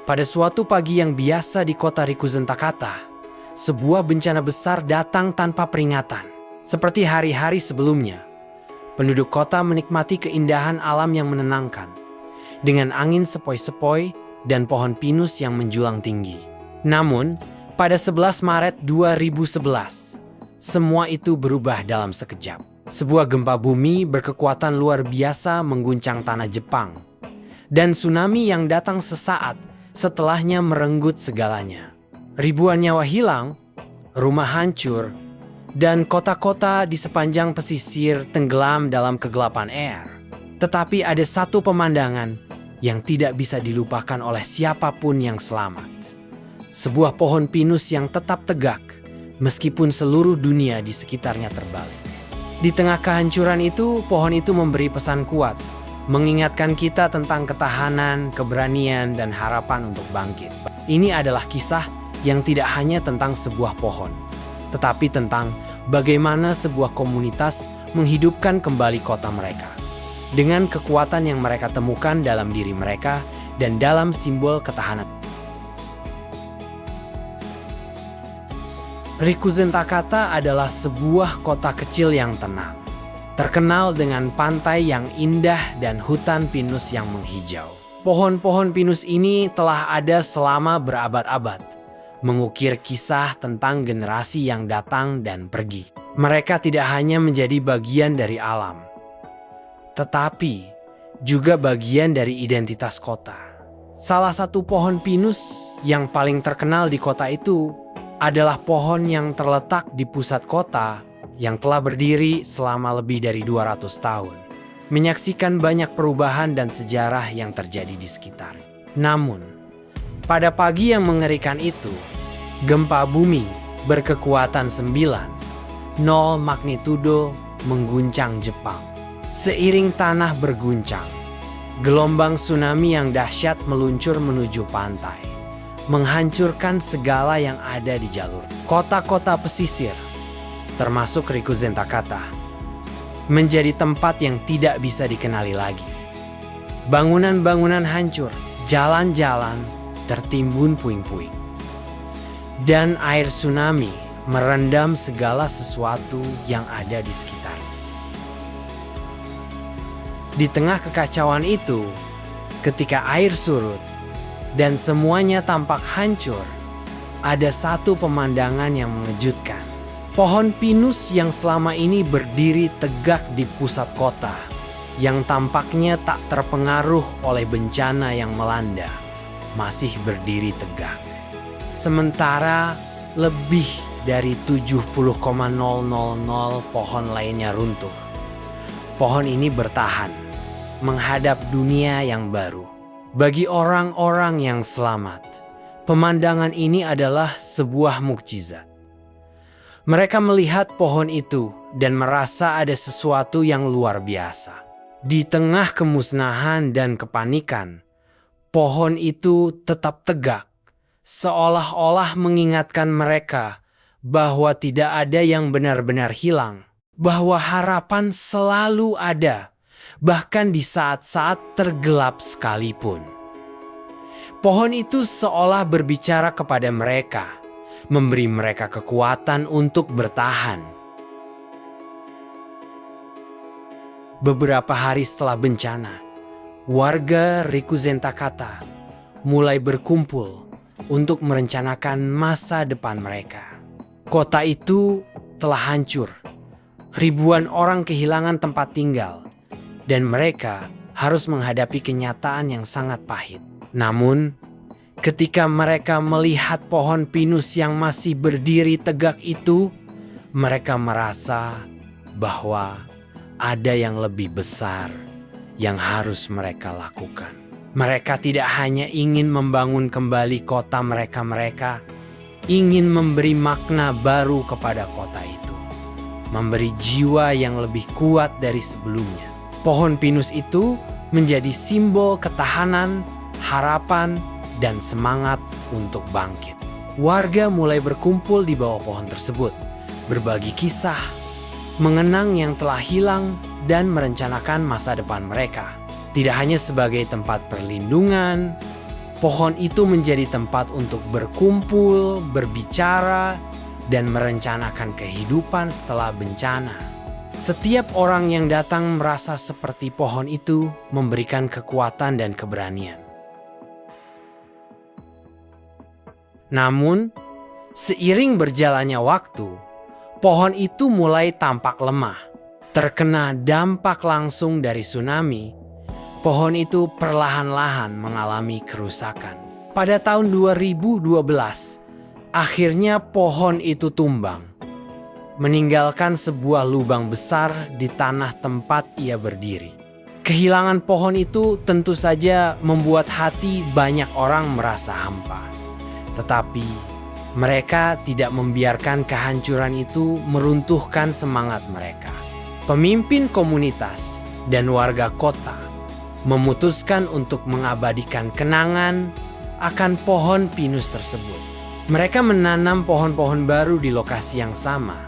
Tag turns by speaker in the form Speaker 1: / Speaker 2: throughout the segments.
Speaker 1: Pada suatu pagi yang biasa di kota Rikuzentakata, sebuah bencana besar datang tanpa peringatan. Seperti hari-hari sebelumnya, penduduk kota menikmati keindahan alam yang menenangkan, dengan angin sepoi-sepoi dan pohon pinus yang menjulang tinggi. Namun, pada 11 Maret 2011, semua itu berubah dalam sekejap. Sebuah gempa bumi berkekuatan luar biasa mengguncang tanah Jepang, dan tsunami yang datang sesaat setelahnya merenggut segalanya. Ribuan nyawa hilang, rumah hancur, dan kota-kota di sepanjang pesisir tenggelam dalam kegelapan air. Tetapi ada satu pemandangan yang tidak bisa dilupakan oleh siapapun yang selamat. Sebuah pohon pinus yang tetap tegak, meskipun seluruh dunia di sekitarnya terbalik. Di tengah kehancuran itu, pohon itu memberi pesan kuat, mengingatkan kita tentang ketahanan, keberanian, dan harapan untuk bangkit. Ini adalah kisah yang tidak hanya tentang sebuah pohon, tetapi tentang bagaimana sebuah komunitas menghidupkan kembali kota mereka dengan kekuatan yang mereka temukan dalam diri mereka dan dalam simbol ketahanan. Rikuzentakata adalah sebuah kota kecil yang tenang, terkenal dengan pantai yang indah dan hutan pinus yang menghijau. Pohon-pohon pinus ini telah ada selama berabad-abad, mengukir kisah tentang generasi yang datang dan pergi. Mereka tidak hanya menjadi bagian dari alam, tetapi juga bagian dari identitas kota. Salah satu pohon pinus yang paling terkenal di kota itu adalah pohon yang terletak di pusat kota yang telah berdiri selama lebih dari 200 tahun, menyaksikan banyak perubahan dan sejarah yang terjadi di sekitar. Namun, pada pagi yang mengerikan itu, gempa bumi berkekuatan 9,0 magnitudo mengguncang Jepang. Seiring tanah berguncang, gelombang tsunami yang dahsyat meluncur menuju pantai, menghancurkan segala yang ada di jalur. Kota-kota pesisir, termasuk Rikuzentakata, menjadi tempat yang tidak bisa dikenali lagi. Bangunan-bangunan hancur, jalan-jalan tertimbun puing-puing, dan air tsunami merendam segala sesuatu yang ada di sekitar. Di tengah kekacauan itu, ketika air surut dan semuanya tampak hancur, ada satu pemandangan yang mengejutkan. Pohon pinus yang selama ini berdiri tegak di pusat kota, yang tampaknya tak terpengaruh oleh bencana yang melanda, masih berdiri tegak. Sementara lebih dari 70,000 pohon lainnya runtuh. Pohon ini bertahan, menghadap dunia yang baru. Bagi orang-orang yang selamat, pemandangan ini adalah sebuah mukjizat. Mereka melihat pohon itu dan merasa ada sesuatu yang luar biasa. Di tengah kemusnahan dan kepanikan, pohon itu tetap tegak, seolah-olah mengingatkan mereka bahwa tidak ada yang benar-benar hilang, bahwa harapan selalu ada, bahkan di saat-saat tergelap sekalipun. Pohon itu seolah berbicara kepada mereka, memberi mereka kekuatan untuk bertahan. Beberapa hari setelah bencana, warga Rikuzentakata mulai berkumpul untuk merencanakan masa depan mereka. Kota itu telah hancur, ribuan orang kehilangan tempat tinggal, dan mereka harus menghadapi kenyataan yang sangat pahit. Namun, ketika mereka melihat pohon pinus yang masih berdiri tegak itu, mereka merasa bahwa ada yang lebih besar yang harus mereka lakukan. Mereka tidak hanya ingin membangun kembali kota mereka ingin memberi makna baru kepada kota itu, memberi jiwa yang lebih kuat dari sebelumnya. Pohon pinus itu menjadi simbol ketahanan, harapan, dan semangat untuk bangkit. Warga mulai berkumpul di bawah pohon tersebut, berbagi kisah, mengenang yang telah hilang, dan merencanakan masa depan mereka. Tidak hanya sebagai tempat perlindungan, Pohon itu menjadi tempat untuk berkumpul, berbicara, dan merencanakan kehidupan setelah bencana. Setiap orang yang datang merasa seperti pohon itu memberikan kekuatan dan keberanian. Namun, seiring berjalannya waktu, pohon itu mulai tampak lemah. Terkena dampak langsung dari tsunami, pohon itu perlahan-lahan mengalami kerusakan. Pada tahun 2012, akhirnya pohon itu tumbang, meninggalkan sebuah lubang besar di tanah tempat ia berdiri. Kehilangan pohon itu tentu saja membuat hati banyak orang merasa hampa. Tetapi mereka tidak membiarkan kehancuran itu meruntuhkan semangat mereka. Pemimpin komunitas dan warga kota memutuskan untuk mengabadikan kenangan akan pohon pinus tersebut. Mereka menanam pohon-pohon baru di lokasi yang sama,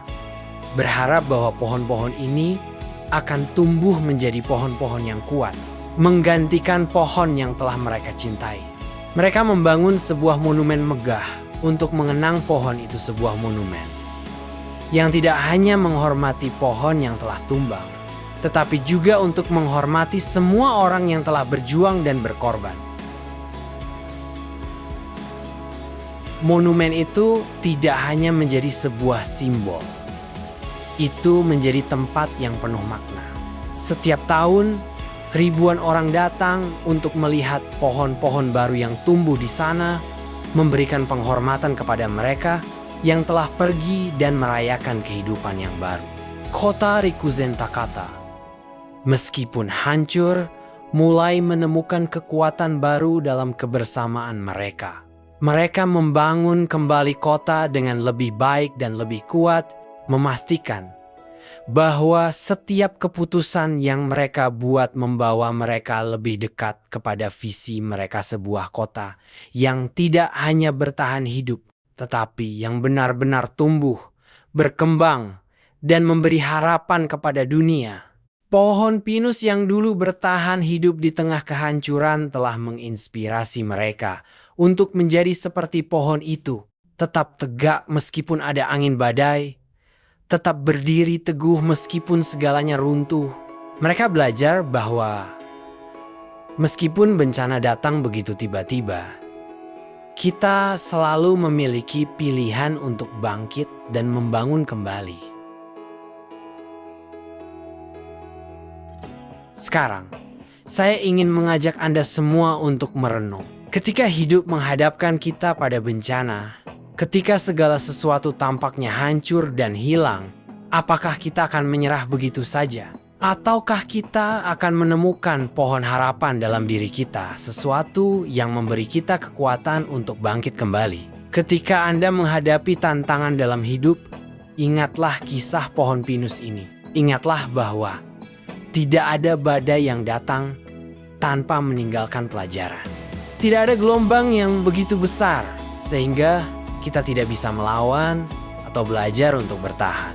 Speaker 1: berharap bahwa pohon-pohon ini akan tumbuh menjadi pohon-pohon yang kuat, menggantikan pohon yang telah mereka cintai. Mereka membangun sebuah monumen megah untuk mengenang pohon itu, sebuah monumen yang tidak hanya menghormati pohon yang telah tumbang, tetapi juga untuk menghormati semua orang yang telah berjuang dan berkorban. Monumen itu tidak hanya menjadi sebuah simbol, itu menjadi tempat yang penuh makna. Setiap tahun, ribuan orang datang untuk melihat pohon-pohon baru yang tumbuh di sana, memberikan penghormatan kepada mereka yang telah pergi dan merayakan kehidupan yang baru. Kota Rikuzen Takata, meskipun hancur, mulai menemukan kekuatan baru dalam kebersamaan mereka. Mereka membangun kembali kota dengan lebih baik dan lebih kuat, memastikan bahwa setiap keputusan yang mereka buat membawa mereka lebih dekat kepada visi mereka, sebuah kota yang tidak hanya bertahan hidup, tetapi yang benar-benar tumbuh, berkembang, dan memberi harapan kepada dunia. Pohon pinus yang dulu bertahan hidup di tengah kehancuran telah menginspirasi mereka untuk menjadi seperti pohon itu, tetap tegak meskipun ada angin badai, tetap berdiri teguh meskipun segalanya runtuh. Mereka belajar bahwa meskipun bencana datang begitu tiba-tiba, kita selalu memiliki pilihan untuk bangkit dan membangun kembali. Sekarang, saya ingin mengajak Anda semua untuk merenung. Ketika hidup menghadapkan kita pada bencana, ketika segala sesuatu tampaknya hancur dan hilang, apakah kita akan menyerah begitu saja? Ataukah kita akan menemukan pohon harapan dalam diri kita, sesuatu yang memberi kita kekuatan untuk bangkit kembali? Ketika Anda menghadapi tantangan dalam hidup, ingatlah kisah pohon pinus ini. Ingatlah bahwa tidak ada badai yang datang tanpa meninggalkan pelajaran. Tidak ada gelombang yang begitu besar sehingga kita tidak bisa melawan atau belajar untuk bertahan.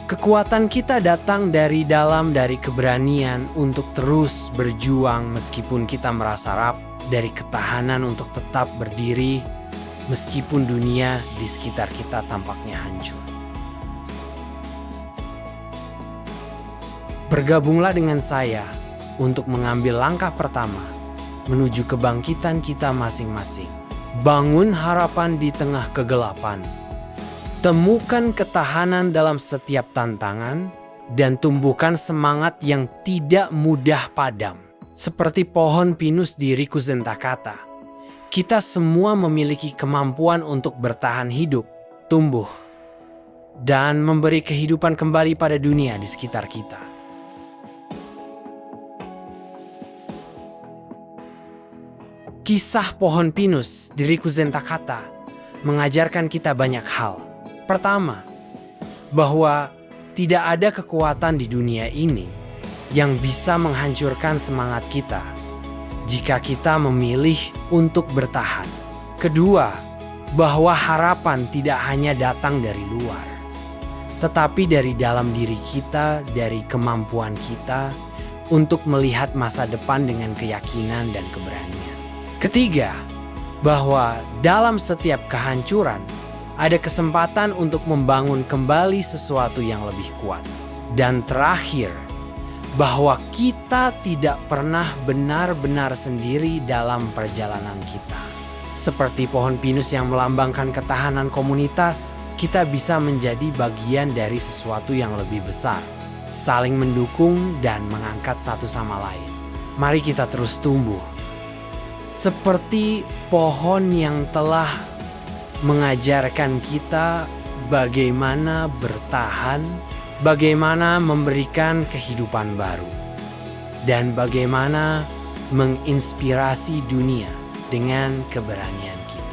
Speaker 1: Kekuatan kita datang dari dalam, dari keberanian untuk terus berjuang meskipun kita merasa rapuh, dari ketahanan untuk tetap berdiri meskipun dunia di sekitar kita tampaknya hancur. Bergabunglah dengan saya untuk mengambil langkah pertama menuju kebangkitan kita masing-masing. Bangun harapan di tengah kegelapan. Temukan ketahanan dalam setiap tantangan dan tumbuhkan semangat yang tidak mudah padam. Seperti pohon pinus di Rikuzen Takata, kita semua memiliki kemampuan untuk bertahan hidup, tumbuh, dan memberi kehidupan kembali pada dunia di sekitar kita. Kisah pohon pinus di Rikuzen Takata mengajarkan kita banyak hal. Pertama, bahwa tidak ada kekuatan di dunia ini yang bisa menghancurkan semangat kita jika kita memilih untuk bertahan. Kedua, bahwa harapan tidak hanya datang dari luar, tetapi dari dalam diri kita, dari kemampuan kita untuk melihat masa depan dengan keyakinan dan keberanian. Ketiga, bahwa dalam setiap kehancuran ada kesempatan untuk membangun kembali sesuatu yang lebih kuat. Dan terakhir, bahwa kita tidak pernah benar-benar sendiri dalam perjalanan kita. Seperti pohon pinus yang melambangkan ketahanan komunitas, kita bisa menjadi bagian dari sesuatu yang lebih besar, saling mendukung dan mengangkat satu sama lain. Mari kita terus tumbuh. Seperti pohon yang telah mengajarkan kita bagaimana bertahan, bagaimana memberikan kehidupan baru, dan bagaimana menginspirasi dunia dengan keberanian kita.